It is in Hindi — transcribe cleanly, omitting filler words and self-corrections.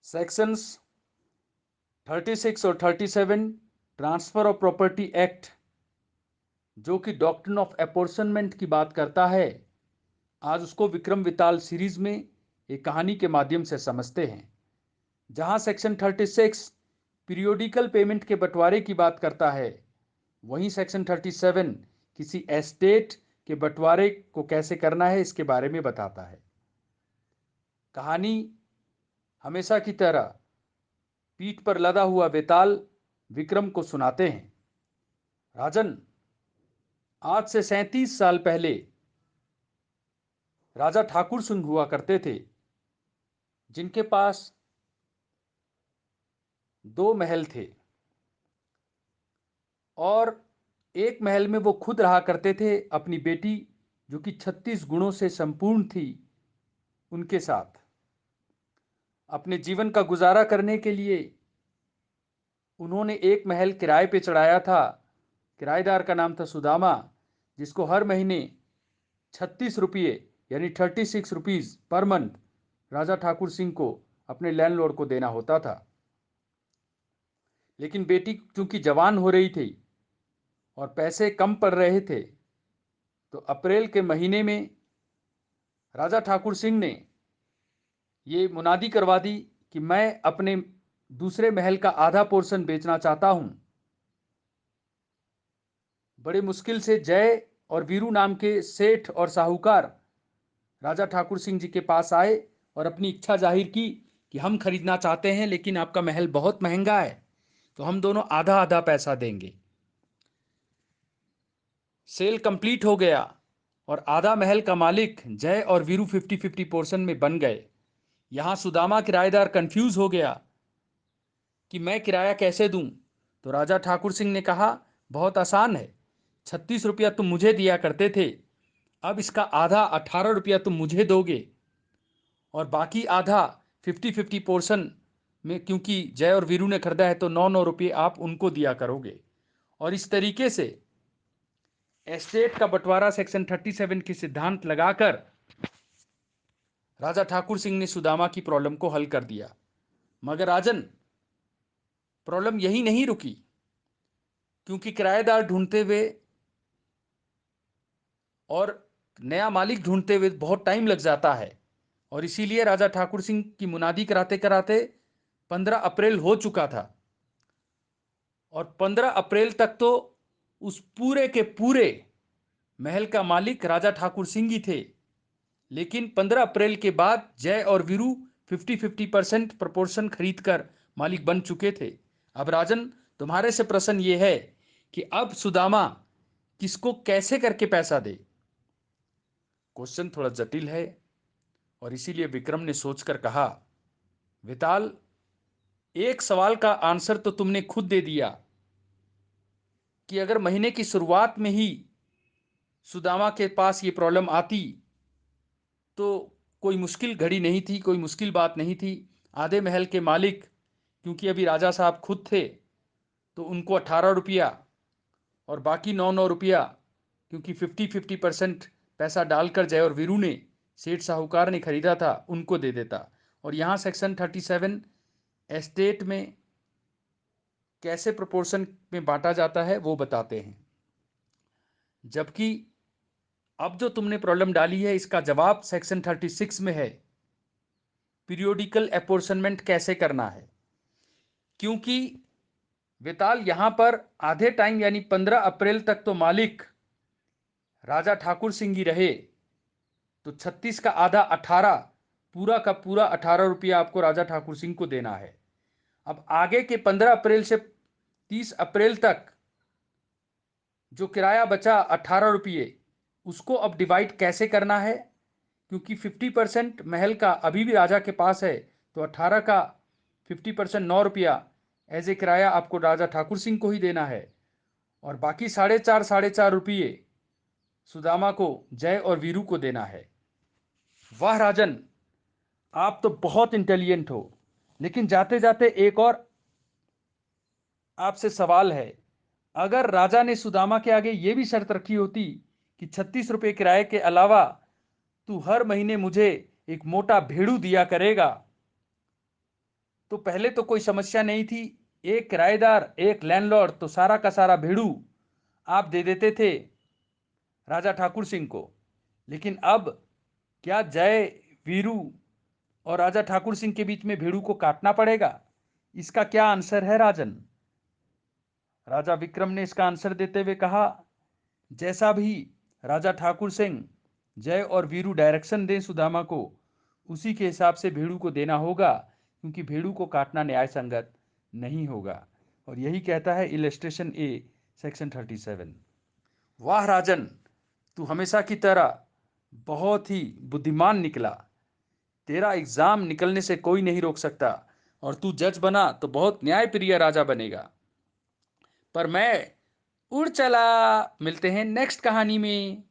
सेक्शंस 36 और 37 ट्रांसफर ऑफ प्रॉपर्टी एक्ट, जो कि डॉक्ट्रिन ऑफ अपॉर्शनमेंट की बात करता है, आज उसको विक्रम विताल सीरीज में एक कहानी के माध्यम से समझते हैं। जहां सेक्शन 36 पीरियोडिकल पेमेंट के बंटवारे की बात करता है, वहीं सेक्शन 37 किसी एस्टेट के बंटवारे को कैसे करना है इसके बारे में बताता है। कहानी हमेशा की तरह पीठ पर लदा हुआ वेताल विक्रम को सुनाते हैं। राजन, आज से 37 साल पहले राजा ठाकुर सिंह हुआ करते थे, जिनके पास 2 महल थे और एक महल में वो खुद रहा करते थे अपनी बेटी, जो कि 36 गुणों से संपूर्ण थी, उनके साथ। अपने जीवन का गुजारा करने के लिए उन्होंने एक महल किराए पे चढ़ाया था। किराएदार का नाम था सुदामा, जिसको हर महीने 36 रुपये यानी 36 रुपीज पर मंथ राजा ठाकुर सिंह को, अपने लैंडलॉर्ड को देना होता था। लेकिन बेटी चूंकि जवान हो रही थी और पैसे कम पड़ रहे थे, तो अप्रैल के महीने में राजा ठाकुर सिंह ने ये मुनादी करवा दी कि मैं अपने दूसरे महल का आधा पोर्शन बेचना चाहता हूं। बड़े मुश्किल से जय और वीरू नाम के सेठ और साहूकार राजा ठाकुर सिंह जी के पास आए और अपनी इच्छा जाहिर की कि हम खरीदना चाहते हैं, लेकिन आपका महल बहुत महंगा है, तो हम दोनों आधा आधा पैसा देंगे। सेल कंप्लीट हो गया और आधा महल का मालिक जय और वीरू 50-50 पोर्शन में बन गए। यहां सुदामा किराएदार कंफ्यूज हो गया कि मैं किराया कैसे दूं। तो राजा ठाकुर सिंह ने कहा, बहुत आसान है, 36 रुपया तुम मुझे दिया करते थे, अब इसका आधा 18 रुपया तुम मुझे दोगे और बाकी आधा 50-50 पोर्शन में, क्योंकि जय और वीरू ने खरीदा है, तो 9-9 रुपये आप उनको दिया करोगे। और इस तरीके से एस्टेट का बंटवारा सेक्शन 37 की सिद्धांत लगाकर राजा ठाकुर सिंह ने सुदामा की प्रॉब्लम को हल कर दिया। मगर राजन, प्रॉब्लम यही नहीं रुकी, क्योंकि किराएदार ढूंढते हुए और नया मालिक ढूंढते हुए बहुत टाइम लग जाता है। और इसीलिए राजा ठाकुर सिंह की मुनादी कराते कराते 15 अप्रैल हो चुका था और 15 अप्रैल तक तो उस पूरे के पूरे महल का मालिक राजा ठाकुर सिंह ही थे। लेकिन 15 अप्रैल के बाद जय और वीरू 50-50% प्रपोर्शन खरीद कर मालिक बन चुके थे। अब राजन, तुम्हारे से प्रश्न ये है कि अब सुदामा किसको कैसे करके पैसा दे। क्वेश्चन थोड़ा जटिल है और इसीलिए विक्रम ने सोचकर कहा, विताल, एक सवाल का आंसर तो तुमने खुद दे दिया कि अगर महीने की शुरुआत में ही सुदामा के पास ये प्रॉब्लम आती तो कोई मुश्किल घड़ी नहीं थी, कोई मुश्किल बात नहीं थी। आधे महल के मालिक, क्योंकि अभी राजा साहब खुद थे, तो उनको 18 रुपया और बाकी 9-9 रुपया, क्योंकि 50-50% पैसा डालकर जय और वीरू ने, सेठ साहूकार ने खरीदा था, उनको दे देता। और यहाँ सेक्शन 37 एस्टेट में कैसे प्रोपोर्शन में बांटा जाता है वो बताते हैं। जबकि अब जो तुमने प्रॉब्लम डाली है, इसका जवाब सेक्शन 36 में है, पीरियोडिकल अपॉर्शनमेंट कैसे करना है। क्योंकि वेताल, यहां पर आधे टाइम यानी 15 अप्रैल तक तो मालिक राजा ठाकुर सिंह ही रहे, तो 36 का आधा 18, पूरा का पूरा 18 रुपया आपको राजा ठाकुर सिंह को देना है। अब आगे के 15 अप्रैल से 30 अप्रैल तक जो किराया बचा 18 रुपये, उसको अब डिवाइड कैसे करना है, क्योंकि 50% महल का अभी भी राजा के पास है, तो 18 का 50% 9 रुपया एज ए किराया आपको राजा ठाकुर सिंह को ही देना है और बाकी 4.5 रुपये सुदामा को, जय और वीरू को देना है। वाह राजन, आप तो बहुत इंटेलिजेंट हो। लेकिन जाते जाते एक और आपसे सवाल है, अगर राजा ने सुदामा के आगे यह भी शर्त रखी होती कि 36 रुपये किराए के अलावा तू हर महीने मुझे एक मोटा भेड़ू दिया करेगा, तो पहले तो कोई समस्या नहीं थी, एक किराएदार एक लैंडलॉर्ड, तो सारा का सारा भेड़ू आप दे देते थे राजा ठाकुर सिंह को। लेकिन अब क्या जय, वीरू और राजा ठाकुर सिंह के बीच में भेड़ू को काटना पड़ेगा? इसका क्या आंसर है राजन? राजा विक्रम ने इसका आंसर देते हुए कहा, जैसा भी राजा ठाकुर सिंह, जय और वीरू डायरेक्शन दें सुदामा को, उसी के हिसाब से भेड़ू को देना होगा, क्योंकि भेड़ू को काटना न्याय संगत नहीं होगा। और यही कहता है इलस्ट्रेशन ए सेक्शन 37। वाह राजन, तू हमेशा की तरह बहुत ही बुद्धिमान निकला। तेरा एग्जाम निकलने से कोई नहीं रोक सकता, और तू जज बना तो बहुत न्यायप्रिय राजा बनेगा। पर मैं उड़ चला। मिलते हैं नेक्स्ट कहानी में।